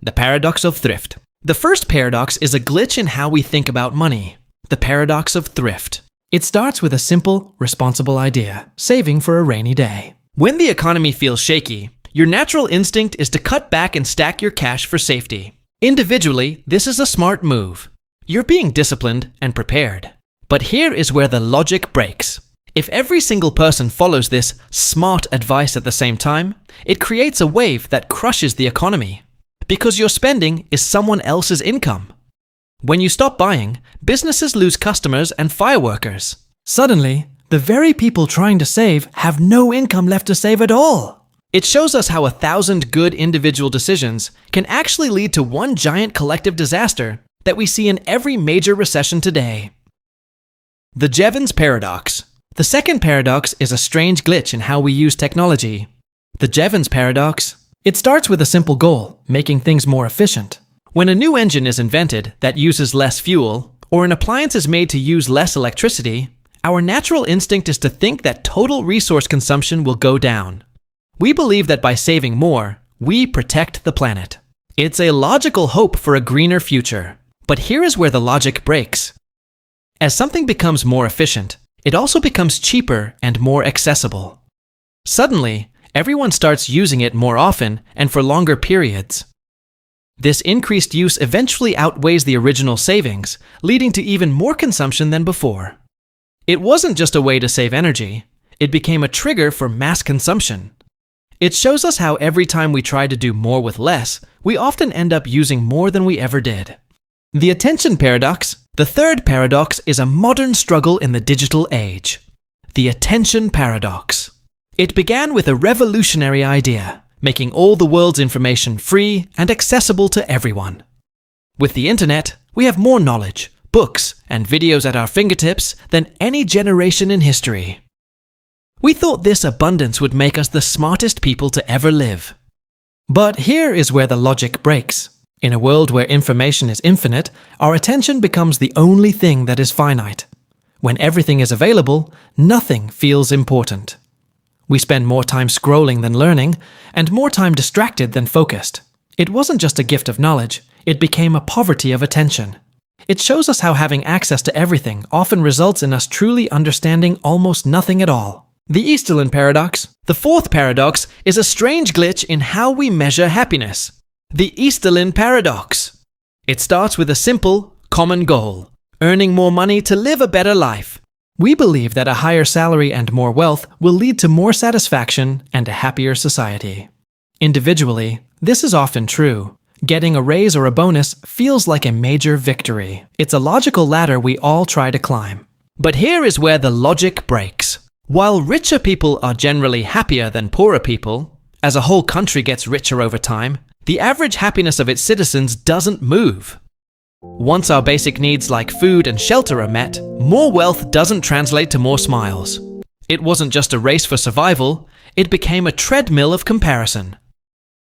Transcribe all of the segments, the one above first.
The Paradox of Thrift. The first paradox is a glitch in how we think about money. The Paradox of Thrift. It starts with a simple, responsible idea: saving for a rainy day. When the economy feels shaky, your natural instinct is to cut back and stack your cash for safety. Individually, this is a smart move. You're being disciplined and prepared. But here is where the logic breaks. If every single person follows this smart advice at the same time, it creates a wave that crushes the economy. Because your spending is someone else's income. When you stop buying, businesses lose customers and fire workers. Suddenly, the very people trying to save have no income left to save at all. It shows us how 1,000 good individual decisions can actually lead to one giant collective disaster that we see in every major recession today. The Jevons Paradox. The second paradox is a strange glitch in how we use technology. The Jevons Paradox. It starts with a simple goal: making things more efficient. When a new engine is invented that uses less fuel, or an appliance is made to use less electricity, our natural instinct is to think that total resource consumption will go down. We believe that by saving more, we protect the planet. It's a logical hope for a greener future. But here is where the logic breaks. As something becomes more efficient, it also becomes cheaper and more accessible. Suddenly, everyone starts using it more often and for longer periods. This increased use eventually outweighs the original savings, leading to even more consumption than before. It wasn't just a way to save energy, it became a trigger for mass consumption. It shows us how every time we try to do more with less, we often end up using more than we ever did. The attention paradox. The third paradox is a modern struggle in the digital age. The attention paradox. It began with a revolutionary idea: making all the world's information free and accessible to everyone. With the internet, we have more knowledge, books, and videos at our fingertips than any generation in history. We thought this abundance would make us the smartest people to ever live. But here is where the logic breaks. In a world where information is infinite, our attention becomes the only thing that is finite. When everything is available, nothing feels important. We spend more time scrolling than learning, and more time distracted than focused. It wasn't just a gift of knowledge, it became a poverty of attention. It shows us how having access to everything often results in us truly understanding almost nothing at all. The Easterlin Paradox. The fourth paradox is a strange glitch in how we measure happiness. The Easterlin Paradox. It starts with a simple, common goal: earning more money to live a better life. We believe that a higher salary and more wealth will lead to more satisfaction and a happier society. Individually, this is often true. Getting a raise or a bonus feels like a major victory. It's a logical ladder we all try to climb. But here is where the logic breaks. While richer people are generally happier than poorer people, as a whole country gets richer over time, the average happiness of its citizens doesn't move. Once our basic needs like food and shelter are met, more wealth doesn't translate to more smiles. It wasn't just a race for survival, it became a treadmill of comparison.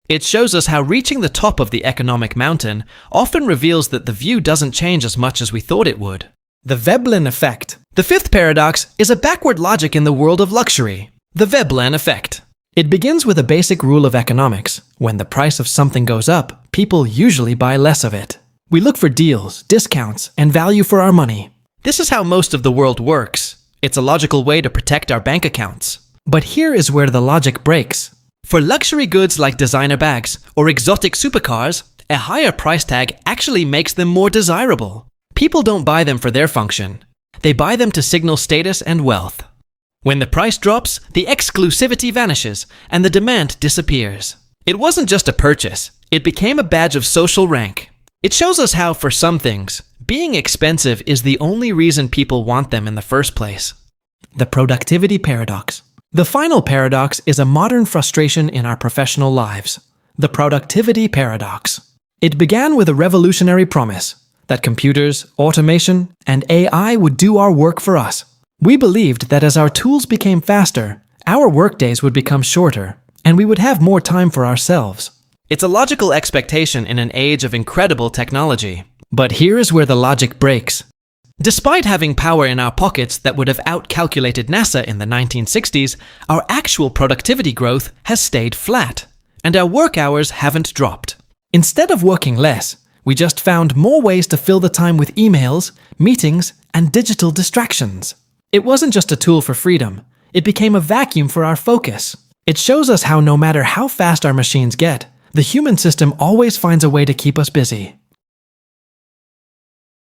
It shows us how reaching the top of the economic mountain often reveals that the view doesn't change as much as we thought it would. The Veblen Effect. The fifth paradox is a backward logic in the world of luxury. The Veblen Effect. It begins with a basic rule of economics. When the price of something goes up, people usually buy less of it. We look for deals, discounts, and value for our money. This is how most of the world works. It's a logical way to protect our bank accounts. But here is where the logic breaks. For luxury goods like designer bags or exotic supercars, a higher price tag actually makes them more desirable. People don't buy them for their function. They buy them to signal status and wealth. When the price drops, the exclusivity vanishes and the demand disappears. It wasn't just a purchase, it became a badge of social rank. It shows us how, for some things, being expensive is the only reason people want them in the first place. The Productivity Paradox. The final paradox is a modern frustration in our professional lives. The Productivity Paradox. It began with a revolutionary promise that computers, automation, and AI would do our work for us. We believed that as our tools became faster, our workdays would become shorter, and we would have more time for ourselves. It's a logical expectation in an age of incredible technology. But here is where the logic breaks. Despite having power in our pockets that would have outcalculated NASA in the 1960s, our actual productivity growth has stayed flat, and our work hours haven't dropped. Instead of working less, we just found more ways to fill the time with emails, meetings, and digital distractions. It wasn't just a tool for freedom, it became a vacuum for our focus. It shows us how no matter how fast our machines get, the human system always finds a way to keep us busy.